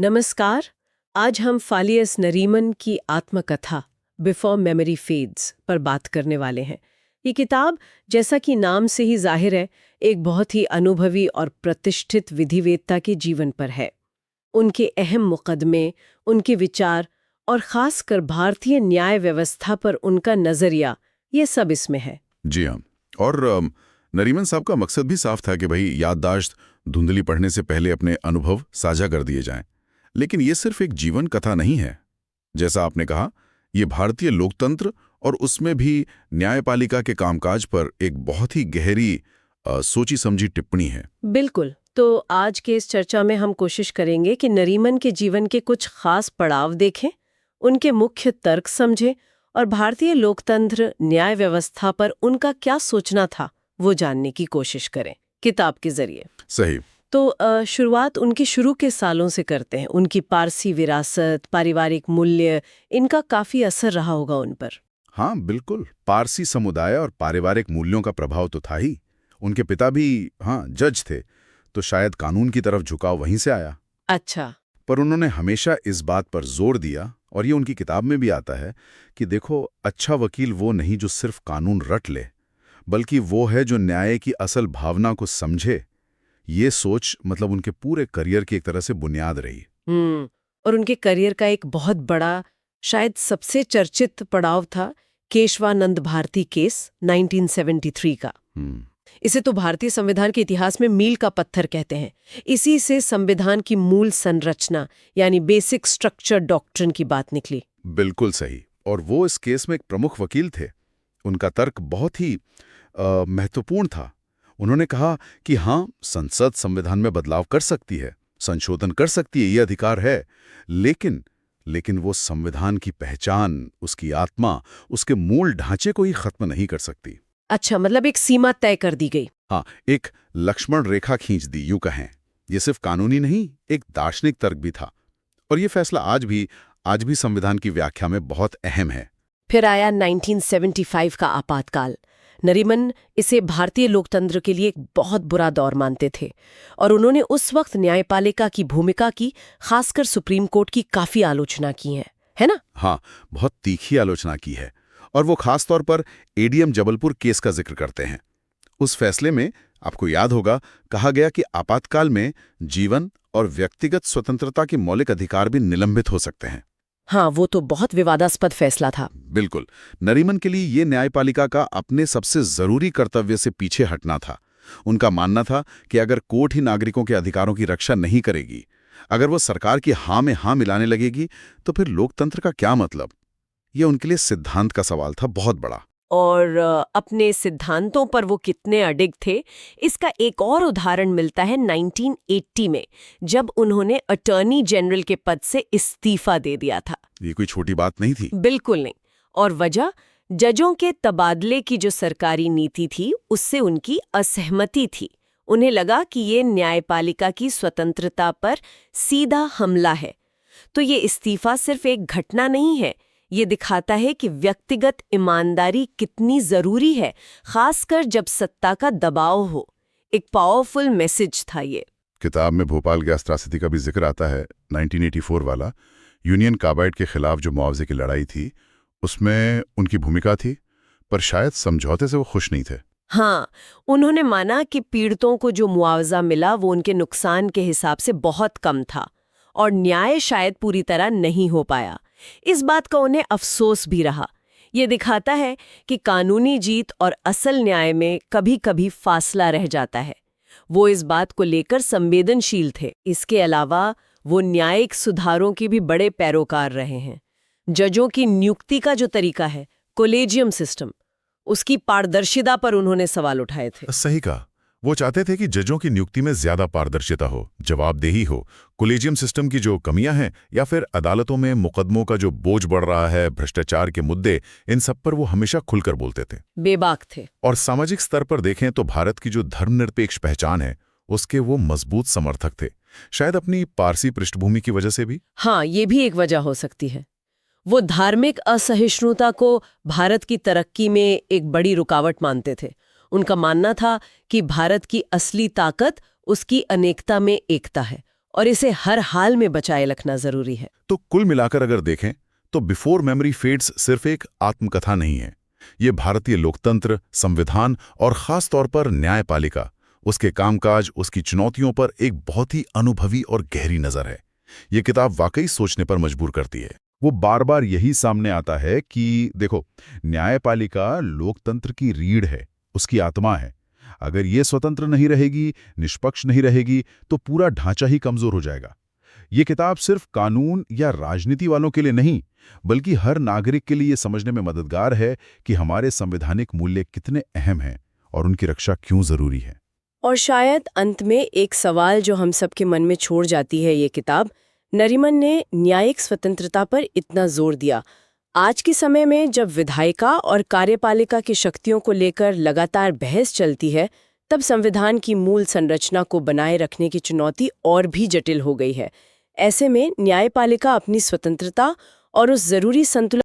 नमस्कार। आज हम फालियस नरीमन की आत्मकथा बिफोर मेमोरी फेड्स पर बात करने वाले हैं। ये किताब, जैसा कि नाम से ही जाहिर है, एक बहुत ही अनुभवी और प्रतिष्ठित विधिवेत्ता के जीवन पर है। उनके अहम मुकदमे, उनके विचार और खासकर भारतीय न्याय व्यवस्था पर उनका नजरिया, ये सब इसमें है। जी हाँ। और नरीमन साहब का मकसद भी साफ था कि भाई याददाश्त धुंधली पढ़ने से पहले अपने अनुभव साझा कर दिए जाएं। लेकिन ये सिर्फ एक जीवन कथा नहीं है। जैसा आपने कहा, ये भारतीय लोकतंत्र और उसमें भी न्यायपालिका के कामकाज पर एक बहुत ही गहरी सोची समझी टिप्पणी है। बिल्कुल। तो आज के इस चर्चा में हम कोशिश करेंगे कि नरीमन के जीवन के कुछ खास पड़ाव देखें, उनके मुख्य तर्क समझें और भारतीय लोकतंत्र न्याय व्यवस्था पर उनका क्या सोचना था वो जानने की कोशिश करें किताब के जरिए। सही। तो शुरुआत उनके शुरू के सालों से करते हैं। उनकी पारसी विरासत, पारिवारिक मूल्य, इनका काफी असर रहा होगा उन पर। हाँ बिल्कुल, पारसी समुदाय और पारिवारिक मूल्यों का प्रभाव तो था ही। उनके पिता भी जज थे, तो शायद कानून की तरफ झुकाव वहीं से आया। अच्छा। पर उन्होंने हमेशा इस बात पर जोर दिया, और ये उनकी किताब में भी आता है, कि देखो, अच्छा वकील वो नहीं जो सिर्फ कानून रट ले, बल्कि वो है जो न्याय की असल भावना को समझे। ये सोच मतलब उनके पूरे करियर की एक तरह से बुनियाद रही। और उनके करियर का एक बहुत बड़ा, शायद सबसे चर्चित पड़ाव था केशवानंद भारती केस 1973 का। इसे तो भारतीय संविधान के इतिहास में मील का पत्थर कहते हैं। इसी से संविधान की मूल संरचना यानी बेसिक स्ट्रक्चर डॉक्ट्रिन की बात निकली। बिल्कुल सही। और वो इस केस में एक प्रमुख वकील थे। उनका तर्क बहुत ही महत्वपूर्ण था। उन्होंने कहा कि हाँ, संसद संविधान में बदलाव कर सकती है, संशोधन कर सकती है, ये अधिकार है, लेकिन वो संविधान की पहचान, उसकी आत्मा, उसके मूल ढांचे को ही खत्म नहीं कर सकती। अच्छा, मतलब एक सीमा तय कर दी गई। हाँ, एक लक्ष्मण रेखा खींच दी, यूं कहें। ये सिर्फ कानूनी नहीं, एक दार्शनिक तर्क भी था। और ये फैसला आज भी संविधान की व्याख्या में बहुत अहम है। फिर आया 1975 का आपातकाल। नरीमन इसे भारतीय लोकतंत्र के लिए एक बहुत बुरा दौर मानते थे और उन्होंने उस वक्त न्यायपालिका की भूमिका की, खासकर सुप्रीम कोर्ट की, काफी आलोचना की है ना? हाँ, बहुत तीखी आलोचना की है। और वो खास तौर पर एडीएम जबलपुर केस का जिक्र करते हैं। उस फैसले में, आपको याद होगा, कहा गया कि आपातकाल में जीवन और व्यक्तिगत स्वतंत्रता के मौलिक अधिकार भी निलंबित हो सकते हैं। हाँ, वो तो बहुत विवादास्पद फैसला था। बिल्कुल। नरीमन के लिए ये न्यायपालिका का अपने सबसे जरूरी कर्तव्य से पीछे हटना था। उनका मानना था कि अगर कोर्ट ही नागरिकों के अधिकारों की रक्षा नहीं करेगी, अगर वो सरकार की हाँ में हाँ मिलाने लगेगी, तो फिर लोकतंत्र का क्या मतलब? ये उनके लिए सिद्धांत का सवाल था, बहुत बड़ा। और अपने सिद्धांतों पर वो कितने अडिग थे, इसका एक और उदाहरण मिलता है 1980 में, जब उन्होंने अटॉर्नी जनरल के पद से इस्तीफा दे दिया था। ये कोई छोटी बात नहीं थी। बिल्कुल नहीं। और वजह, जजों के तबादले की जो सरकारी नीति थी, उससे उनकी असहमति थी। उन्हें लगा कि ये न्यायपालिका की स्वतंत्रता पर सीधा हमला है। तो ये इस्तीफा सिर्फ एक घटना नहीं है, ये दिखाता है कि व्यक्तिगत ईमानदारी कितनी जरूरी है, खासकर जब सत्ता का दबाव हो। एक पावरफुल मैसेज था ये। किताब में भोपाल गैस त्रासदी का भी जिक्र आता है, 1984 वाला। यूनियन कार्बाइड के खिलाफ जो मुआवजे की लड़ाई थी, उसमें उनकी भूमिका थी, पर शायद समझौते से वो खुश नहीं थे। हाँ, उन्होंने माना कि पीड़ितों को जो मुआवजा मिला वो उनके नुकसान के हिसाब से बहुत कम था और न्याय शायद पूरी तरह नहीं हो पाया। इस बात का उन्हें अफसोस भी रहा। ये दिखाता है कि कानूनी जीत और असल न्याय में कभी-कभी फासला रह जाता है। वो इस बात को लेकर संवेदनशील थे। इसके अलावा वो न्यायिक सुधारों के भी बड़े पैरोकार रहे हैं। जजों की नियुक्ति का जो तरीका है, कोलेजियम सिस्टम, उसकी पारदर्शिता पर उन्होंने सवाल उठाए थे। सही कहा। वो चाहते थे कि जजों की नियुक्ति में ज्यादा पारदर्शिता हो, जवाबदेही हो। कोलेजियम सिस्टम की जो कमियां हैं, या फिर अदालतों में मुकदमों का जो बोझ बढ़ रहा है, भ्रष्टाचार के मुद्दे, इन सब पर वो हमेशा खुलकर बोलते थे, बेबाक थे। और सामाजिक स्तर पर देखें तो भारत की जो धर्मनिरपेक्ष पहचान है, उसके वो मजबूत समर्थक थे। शायद अपनी पारसी पृष्ठभूमि की वजह से भी। हाँ, ये भी एक वजह हो सकती है। वो धार्मिक असहिष्णुता को भारत की तरक्की में एक बड़ी रुकावट मानते थे। उनका मानना था कि भारत की असली ताकत उसकी अनेकता में एकता है और इसे हर हाल में बचाए रखना जरूरी है। तो कुल मिलाकर अगर देखें तो बिफोर मेमोरी फेड्स सिर्फ एक आत्मकथा नहीं है। ये भारतीय लोकतंत्र, संविधान और खास तौर पर न्यायपालिका, उसके कामकाज, उसकी चुनौतियों पर एक बहुत ही अनुभवी और गहरी नज़र है। ये किताब वाकई सोचने पर मजबूर करती है। वो बार बार यही सामने आता है कि देखो, न्यायपालिका लोकतंत्र की रीढ़ है, उसकी आत्मा है। अगर ये स्वतंत्र नहीं रहेगी, निष्पक्ष नहीं रहेगी, तो पूरा ढांचा ही कमजोर हो जाएगा। ये किताब सिर्फ कानून या राजनीति वालों के लिए नहीं, बल्कि हर नागरिक के लिए ये समझने में मददगार है कि हमारे संवैधानिक मूल्य कितने अहम हैं और उनकी रक्षा क्यों जरूरी है। और शायद अंत में एक सवाल जो हम सबके मन में छोड़ जाती है ये किताब, नरीमन ने न्यायिक स्वतंत्रता पर इतना जोर दिया। आज के समय में जब विधायिका और कार्यपालिका की शक्तियों को लेकर लगातार बहस चलती है, तब संविधान की मूल संरचना को बनाए रखने की चुनौती और भी जटिल हो गई है। ऐसे में न्यायपालिका अपनी स्वतंत्रता और उस जरूरी संतुलन